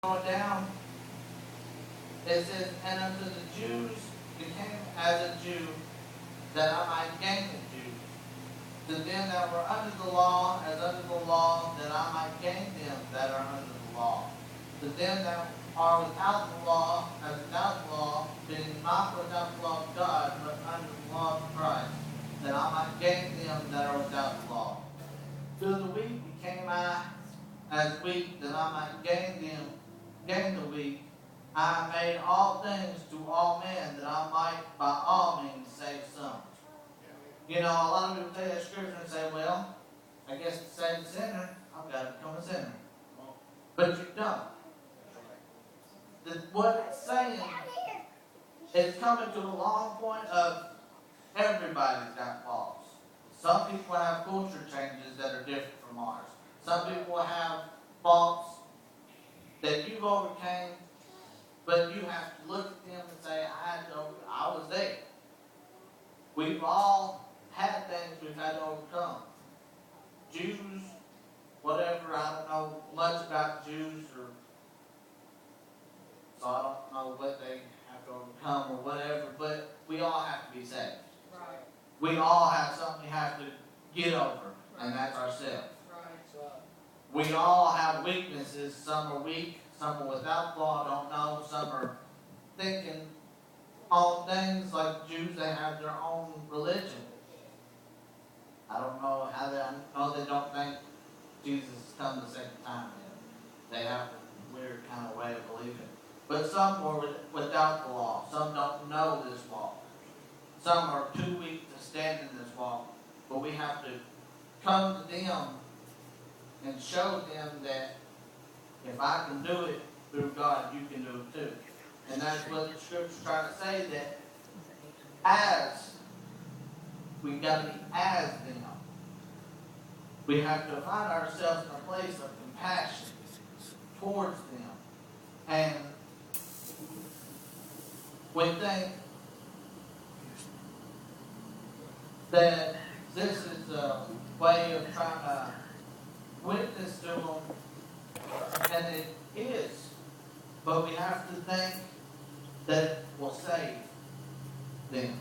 Going down, it says, and unto the Jews became as a Jew, that I might gain the Jews. To them that were under the law, as under the law, that I might gain them that are under the law. To them that are without the law, as without the law, being not without the law of God, but under the law of Christ, that I might gain them that are without the law. To the weak became I as weak, that I might gain the weak. I made all things to all men, that I might by all means save some. You know, a lot of people take that scripture and say, well, I guess to save the sinner, I've got to become a sinner. But you don't. What it's saying is coming to the long point of everybody's got flaws. Some people have culture changes that are different from ours. Some people have faults that you've overcame, but you have to look at them and say, I was there. We've all had things we've had to overcome. Jews, whatever, I don't know much about Jews, so I don't know what they have to overcome or whatever, but we all have to be saved. Right. We all have something we have to get over, and that's ourselves. Right. We all have weaknesses. Some are weak, some are without law, don't know, some are thinking on things like Jews, they have their own religion. I don't know how they don't think Jesus has come the second time yet. They have a weird kind of way of believing. But some are without the law. Some don't know this walk. Some are too weak to stand in this walk. But we have to come to them and show them that if I can do it through God, you can do it too. And that's what the scripture's trying to say, that as we've got to be as them. We have to find ourselves in a place of compassion towards them. And we think that this is a way of trying to witness to them, and it is. But we have to think that it will save them.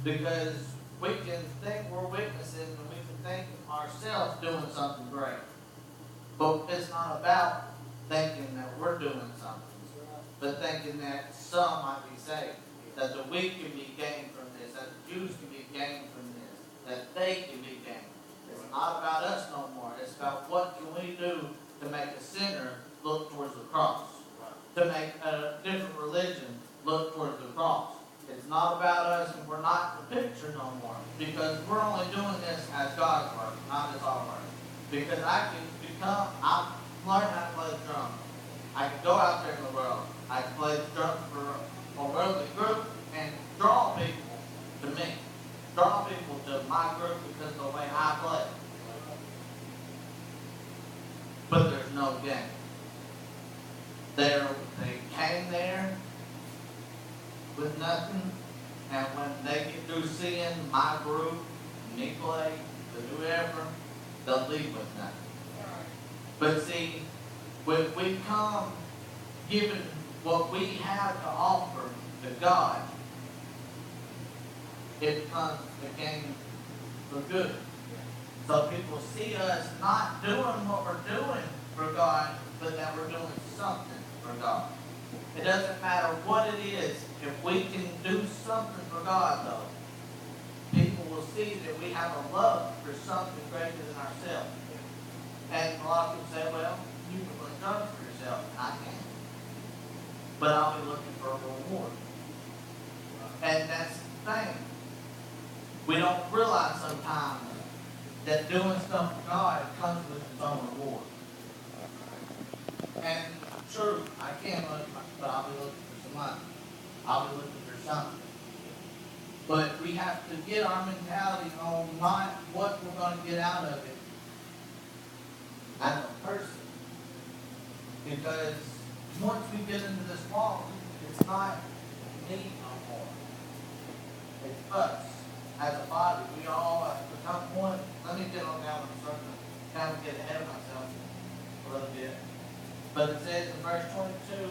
Because we can think we're witnessing, and we can think ourselves doing something great. But it's not about thinking that we're doing something, but thinking that some might be saved, that the weak can be gained from this, that the Jews can be gained from this, that they can be gained. It's not about us no more. It's about what can we do to make a sinner look towards the cross, to make a different religion look towards the cross. It's not about us, and we're not the picture no more, because we're only doing this as God's work, not as our work. Because I've learned how to play the drum. I can go out there in the world. I can play the drum for a worldly group and draw people to me. Draw people to my group because of the way I play. But there's no game. They came there with nothing, and when they get through seeing my group, me play, the whoever, they'll leave with nothing. But see, when we come given what we have to offer to God, it becomes a game for good. So people see us not doing what we're doing for God, but that we're doing something for God. It doesn't matter what it is. If we can do something for God, though, people will see that we have a love for something greater than ourselves. And a lot of people say, well, you can play drums for yourself. I can. But I'll be looking for a reward. And that's the thing. We don't realize sometimes that doing stuff for God comes with its own reward. And true, I can look, but I'll be looking for some money. I'll be looking for something. But we have to get our mentality on not what we're going to get out of it as a person. Because once we get into this walk, it's not me no more. It's us as a body. We all have become one. Let me get on down and start to kind of get ahead of myself a little bit. But it says in verse 22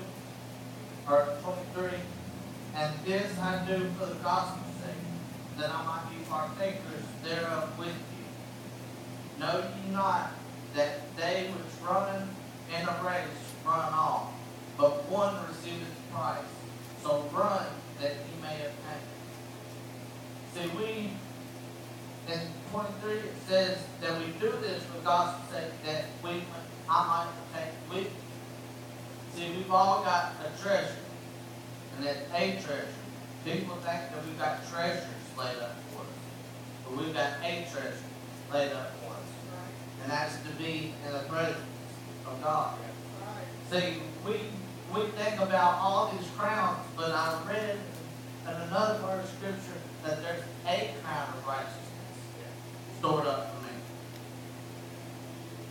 or 23, and this I do for the gospel's sake, that I might be partakers thereof with you. Know ye not that they which run in a race run all, but one receiveth the prize? So run that ye may obtain. See, we, in 23, it says that we do this for the gospel's sake, that I might obtain with you. See, we've all got a treasure, and that's a treasure. People think that we've got treasures laid up for us, but we've got a treasure laid up for us, and that's to be in the presence of God. See, we think about all these crowns, but I read in another part of Scripture that there's a crown of righteousness stored up for me,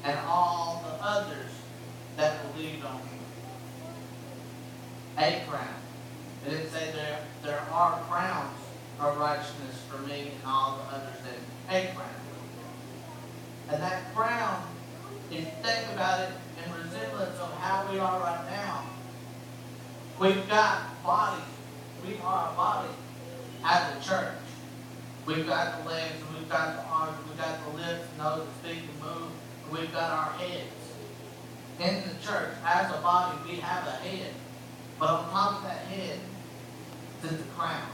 and all the others that believed on Him. A crown. It didn't say there are crowns of righteousness for me and all the others. That a crown. And that crown, if you think about it in resemblance of how we are right now, we've got bodies. We are a body at the church. We've got the legs, and we've got the arms, we've got the lips, nose, and speak and move, and we've got our heads. In the church, as a body, we have a head. But on top of that head sits the crown.